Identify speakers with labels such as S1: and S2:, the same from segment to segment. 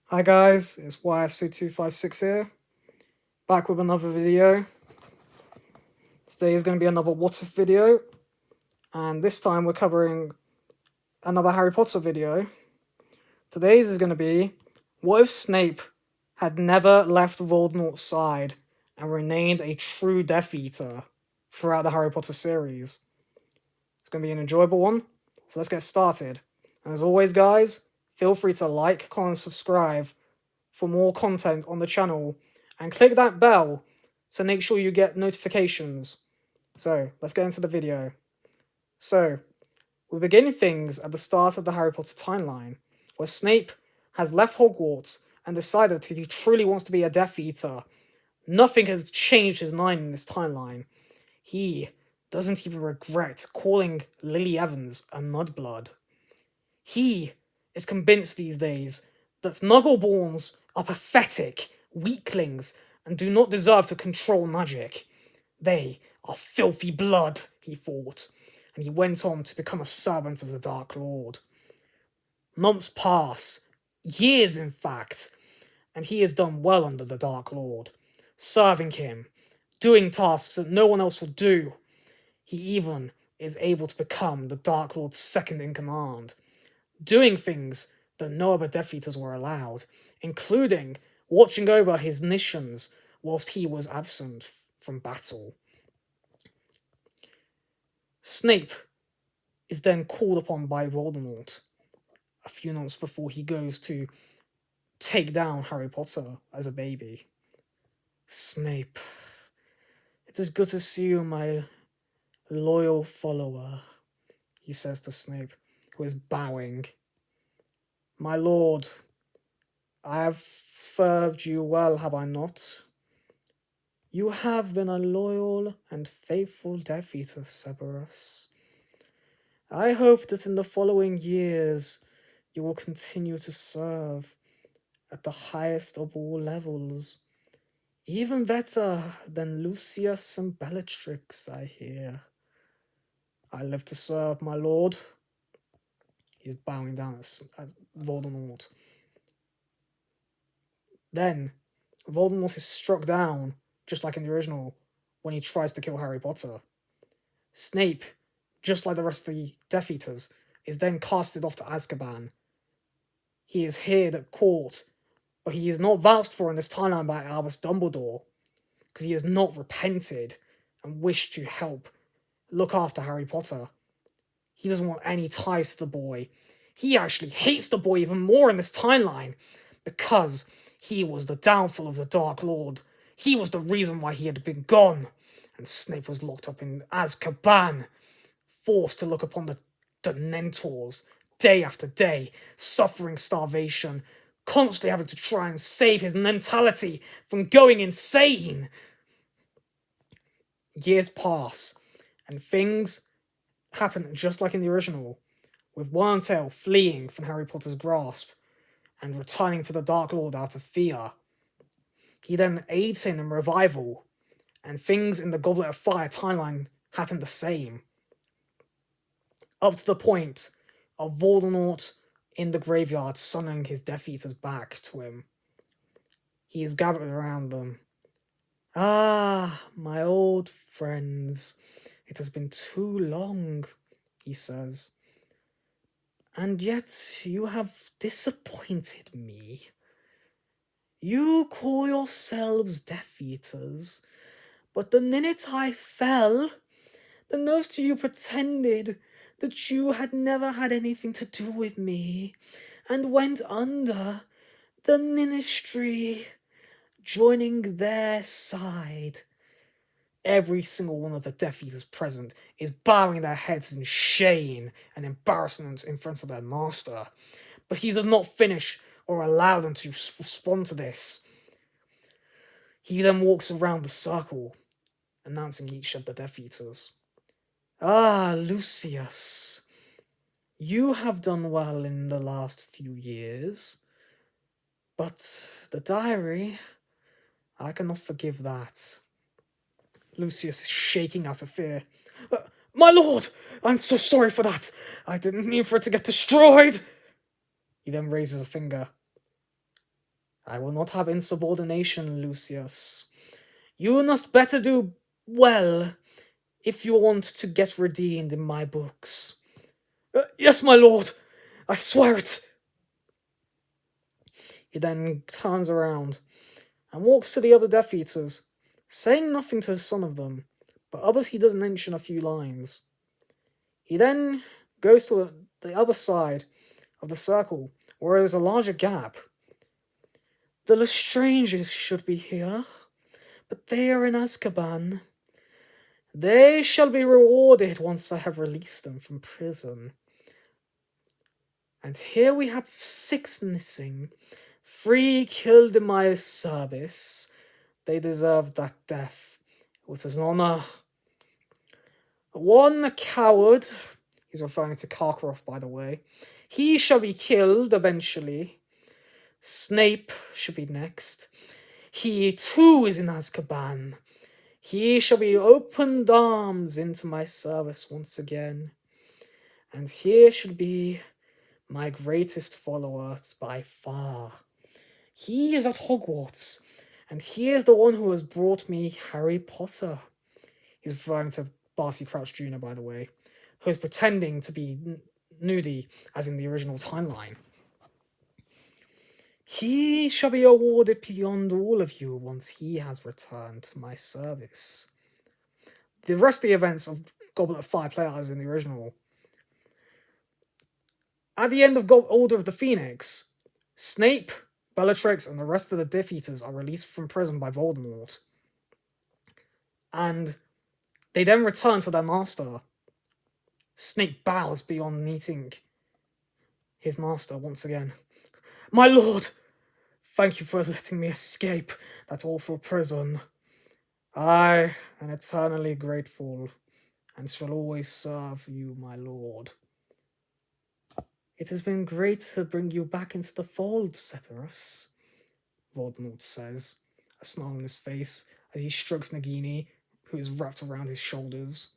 S1: Hi guys, it's YSC256 here, back with another video. Today is going to be another What If video, and this time we're covering another Harry Potter video. Today's is going to be, what if Snape had never left Voldemort's side and remained a true Death Eater throughout the Harry Potter series? It's going to be an enjoyable one, so let's get started. And as always guys, feel free to like, comment, and subscribe for more content on the channel, and click that bell to make sure you get notifications. So, let's get into the video. So, we begin things at the start of the Harry Potter timeline, where Snape has left Hogwarts and decided that he truly wants to be a Death Eater. Nothing has changed his mind in this timeline. He doesn't even regret calling Lily Evans a mudblood. He is convinced these days that Muggleborns are pathetic, weaklings, and do not deserve to control magic. They are filthy blood, he thought, and he went on to become a servant of the Dark Lord. Months pass, years in fact, and he has done well under the Dark Lord, serving him, doing tasks that no one else will do. He even is able to become the Dark Lord's second in command, doing things that no other Death Eaters were allowed, including watching over his missions whilst he was absent from battle. Snape is then called upon by Voldemort a few months before he goes to take down Harry Potter as a baby. Snape, it is good to see you, my loyal follower, he says to Snape, who is bowing. My lord, I have served you well, have I not? You have been a loyal and faithful Death Eater, Severus. I hope that in the following years you will continue to serve at the highest of all levels, even better than Lucius and Bellatrix, I hear. I live to serve, my lord. He's bowing down as Voldemort. Then, Voldemort is struck down, just like in the original, when he tries to kill Harry Potter. Snape, just like the rest of the Death Eaters, is then casted off to Azkaban. He is here at court, but he is not vouched for in this timeline by Albus Dumbledore, because he has not repented and wished to help look after Harry Potter. He doesn't want any ties to the boy. He actually hates the boy even more in this timeline, because he was the downfall of the Dark Lord. He was the reason why he had been gone, and Snape was locked up in Azkaban, forced to look upon the Dementors day after day, suffering starvation, constantly having to try and save his mentality from going insane. Years pass, and things happen just like in the original, with Wormtail fleeing from Harry Potter's grasp and returning to the Dark Lord out of fear. He then aids him in revival, and things in the Goblet of Fire timeline happen the same, up to the point of Voldemort in the graveyard summoning his Death Eaters back to him. He is gathered around them. Ah, my old friends, it has been too long, he says. And yet you have disappointed me. You call yourselves Death Eaters, but the minute I fell, the most of you pretended that you had never had anything to do with me, and went under the ministry, joining their side. Every single one of the Death Eaters present is bowing their heads in shame and embarrassment in front of their master. But he does not finish or allow them to respond to this. He then walks around the circle, announcing each of the Death Eaters. Ah, Lucius, you have done well in the last few years, but the diary, I cannot forgive that. Lucius is shaking out of fear. My lord, I'm so sorry for that. I didn't mean for it to get destroyed. He then raises a finger. I will not have insubordination, Lucius. You must better do well if you want to get redeemed in my books. Yes, my lord, I swear it. He then turns around and walks to the other Death Eaters, saying nothing to some of them, but others he does mention a few lines. He then goes to the other side of the circle, where there's a larger gap. The Lestranges should be here, but they are in Azkaban. They shall be rewarded once I have released them from prison. And here we have 6 missing, 3 killed in my service. They deserve that death. It is an honor. 1 coward, he's referring to Karkaroff, by the way, he shall be killed eventually. Snape should be next. He too is in Azkaban. He shall be opened arms into my service once again. And here should be my greatest follower by far. He is at Hogwarts, and he is the one who has brought me Harry Potter. He's referring to Barty Crouch Jr., by the way, who is pretending to be Nudie, as in the original timeline. He shall be awarded beyond all of you once he has returned to my service. The rest of the events of Goblet of Fire play out as in the original. At the end of Order of the Phoenix, Snape, Bellatrix, and the rest of the Death Eaters are released from prison by Voldemort. And they then return to their master. Snape bows beyond meeting his master once again. My lord, thank you for letting me escape that awful prison. I am eternally grateful, and shall always serve you, my lord. It has been great to bring you back into the fold, Severus, Voldemort says, a smile on his face as he strokes Nagini, who is wrapped around his shoulders,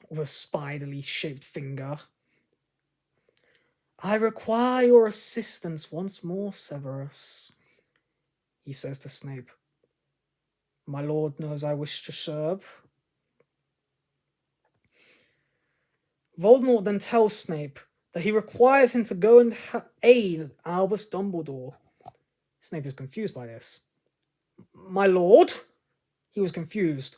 S1: with a spidily shaped finger. I require your assistance once more, Severus, he says to Snape. My lord knows I wish to serve. Voldemort then tells Snape that he requires him to go and aid Albus Dumbledore. Snape is confused by this. My lord? He was confused.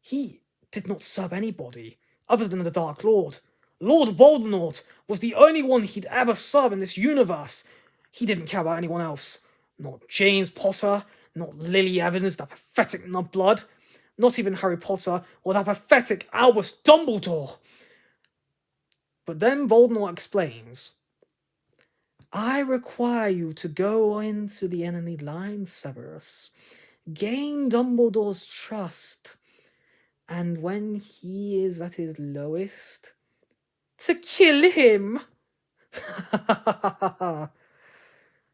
S1: He did not serve anybody other than the Dark Lord. Lord Voldemort was the only one he'd ever served in this universe. He didn't care about anyone else. Not James Potter, not Lily Evans, that pathetic nutblood, not even Harry Potter, or that pathetic Albus Dumbledore. But then Voldemort explains, I require you to go into the enemy lines, Severus. Gain Dumbledore's trust. And when he is at his lowest, to kill him.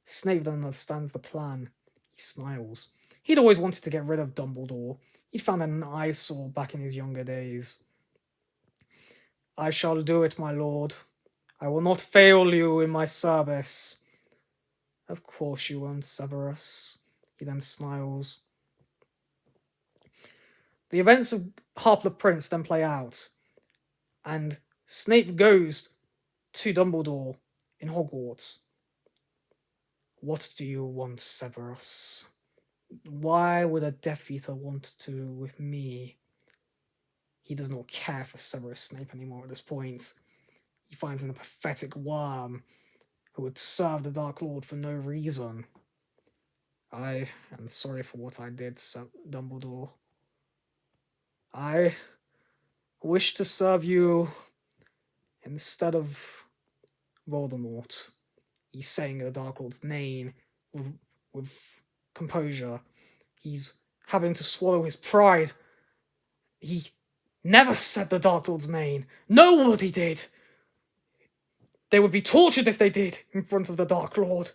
S1: Snape then understands the plan. He smiles. He'd always wanted to get rid of Dumbledore. He'd found an eyesore back in his younger days. I shall do it, my lord. I will not fail you in my service. Of course you won't, Severus. He then smiles. The events of Half-Blood Prince then play out, and Snape goes to Dumbledore in Hogwarts. What do you want, Severus? Why would a Death Eater want to with me? He does not care for Severus Snape anymore at this point. He finds him a pathetic worm who would serve the Dark Lord for no reason. I am sorry for what I did, Dumbledore. I wish to serve you instead of Voldemort. He's saying the Dark Lord's name with composure. He's having to swallow his pride. He never said the Dark Lord's name. Nobody did. They would be tortured if they did in front of the Dark Lord.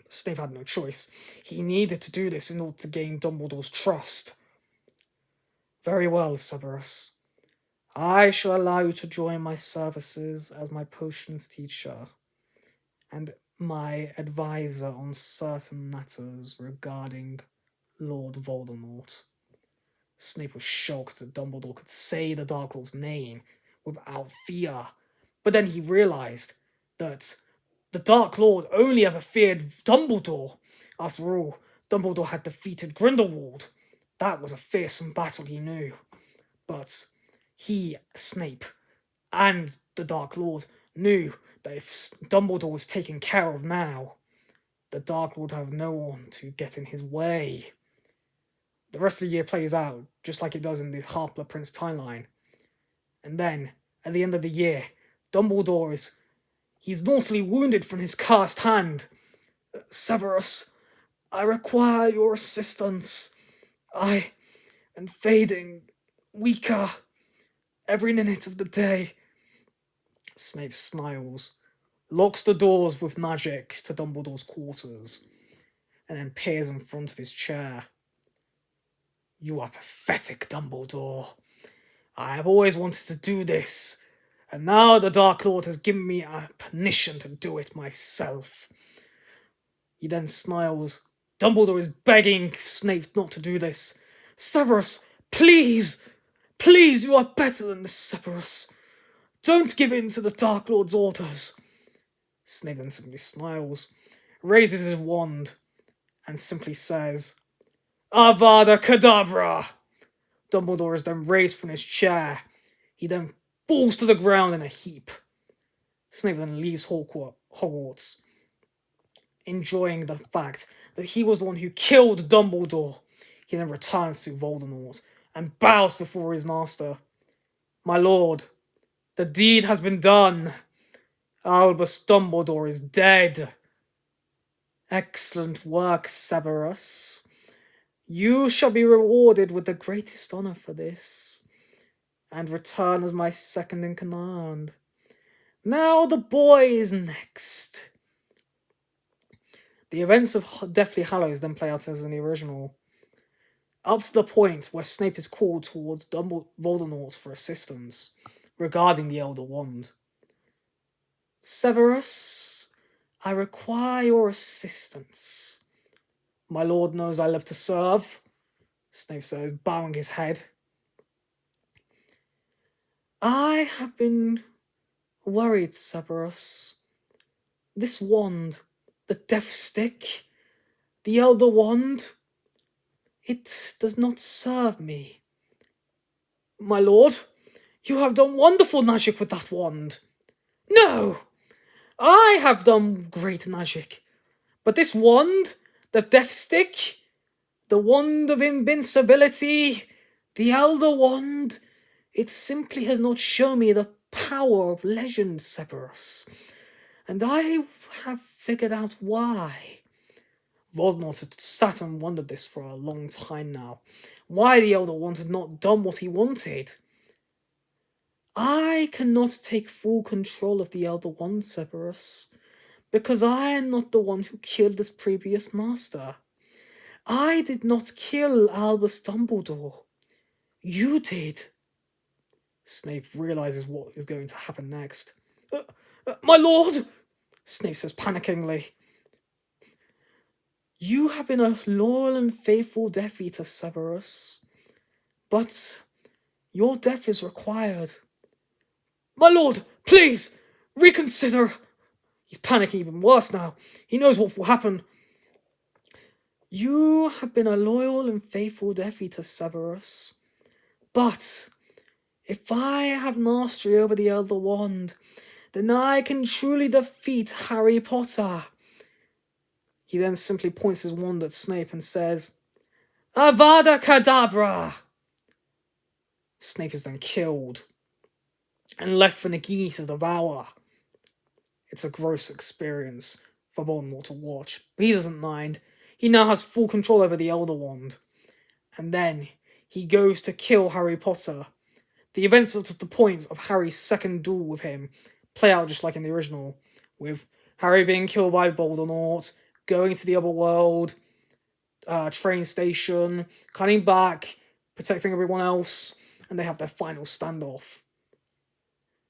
S1: Snape had no choice. He needed to do this in order to gain Dumbledore's trust. Very well, Severus. I shall allow you to join my services as my potions teacher. And my advisor on certain matters regarding Lord Voldemort. Snape was shocked that Dumbledore could say the Dark Lord's name without fear, but then he realised that the Dark Lord only ever feared Dumbledore. After all, Dumbledore had defeated Grindelwald. That was a fearsome battle, he knew. But he, Snape, and the Dark Lord knew that if Dumbledore was taken care of now, the Dark Lord would have no one to get in his way. The rest of the year plays out just like it does in the Half-Blood Prince timeline. And then, at the end of the year, Dumbledore he's mortally wounded from his cursed hand. Severus, I require your assistance. I am fading weaker every minute of the day. Snape smiles, locks the doors with magic to Dumbledore's quarters, and then peers in front of his chair. You are pathetic, Dumbledore. I have always wanted to do this, and now the Dark Lord has given me a permission to do it myself. He then smiles. Dumbledore is begging Snape not to do this. Severus, please! Please, you are better than this, Severus. Don't give in to the Dark Lord's orders. Snape then simply smiles, raises his wand, and simply says, Avada Kedavra! Dumbledore is then raised from his chair. He then falls to the ground in a heap. Snape then leaves Hogwarts, enjoying the fact that he was the one who killed Dumbledore. He then returns to Voldemort and bows before his master. My lord, the deed has been done. Albus Dumbledore is dead. Excellent work, Severus. You shall be rewarded with the greatest honour for this, and return as my second in command. Now the boy is next. The events of Deathly Hallows then play out as in the original, up to the point where Snape is called towards Voldemort for assistance regarding the Elder Wand. Severus, I require your assistance. My lord knows I live to serve, Snape says, bowing his head. I have been worried, Severus. This wand, the Death Stick, the Elder Wand, it does not serve me. My lord, you have done wonderful magic with that wand. No, I have done great magic. But this wand, the Death Stick, the Wand of Invincibility, the Elder Wand, it simply has not shown me the power of legend, Severus. And I have figured out why. Voldemort had sat and wondered this for a long time now. Why the Elder Wand had not done what he wanted. I cannot take full control of the Elder Wand, Severus, because I am not the one who killed its previous master. I did not kill Albus Dumbledore. You did. Snape realises what is going to happen next. My lord! Snape says panickingly. You have been a loyal and faithful Death Eater, Severus, but your death is required. My lord, please, reconsider. He's panicking even worse now. He knows what will happen. You have been a loyal and faithful Death Eater, Severus, but if I have mastery over the Elder Wand, then I can truly defeat Harry Potter. He then simply points his wand at Snape and says, Avada Kedavra! Snape is then killed and left for Nagini to devour. It's a gross experience for Voldemort to watch, but he doesn't mind. He now has full control over the Elder Wand. And then he goes to kill Harry Potter. The events up to the point of Harry's second duel with him play out just like in the original, with Harry being killed by Voldemort, going to the other world, train station, coming back, protecting everyone else, and they have their final standoff.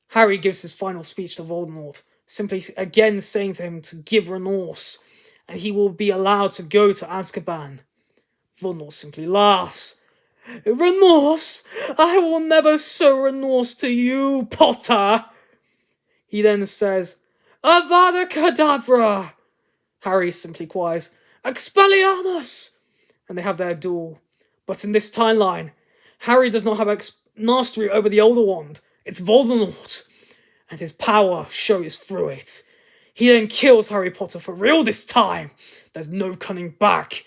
S1: Harry gives his final speech to Voldemort, simply again saying to him to give remorse, and he will be allowed to go to Azkaban. Voldemort simply laughs. Remorse? I will never show remorse to you, Potter! He then says, Avada Kedavra! Harry simply cries, Expelliarmus! And they have their duel. But in this timeline, Harry does not have mastery over the Elder Wand. It's Voldemort. And his power shows through it. He then kills Harry Potter for real this time. There's no coming back.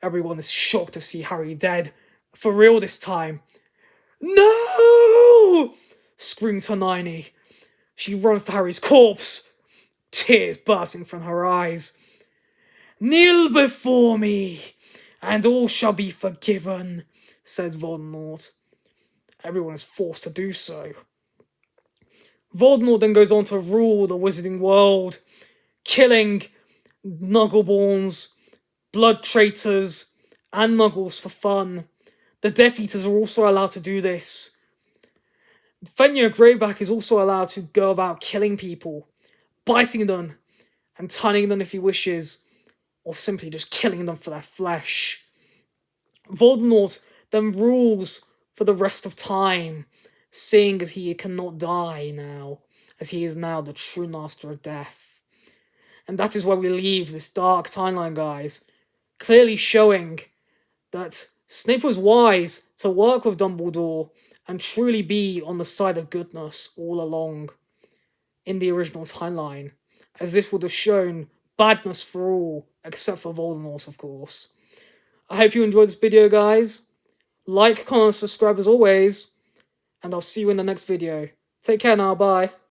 S1: Everyone is shocked to see Harry dead. For real this time. No! Screams Hermione. She runs to Harry's corpse. Tears bursting from her eyes. Kneel before me, and all shall be forgiven, says Voldemort. Everyone is forced to do so. Voldemort then goes on to rule the wizarding world, killing Nuggleborns, blood traitors, and Nuggles for fun. The Death Eaters are also allowed to do this. Fenrir Greyback is also allowed to go about killing people, biting them, and turning them if he wishes, or simply just killing them for their flesh. Voldemort then rules for the rest of time, seeing as he cannot die now, as he is now the true master of death. And that is where we leave this dark timeline, guys, clearly showing that Snape was wise to work with Dumbledore and truly be on the side of goodness all along in the original timeline, as this would have shown badness for all, except for Voldemort, of course. I hope you enjoyed this video, guys. Like, comment, subscribe as always, and I'll see you in the next video. Take care now, bye.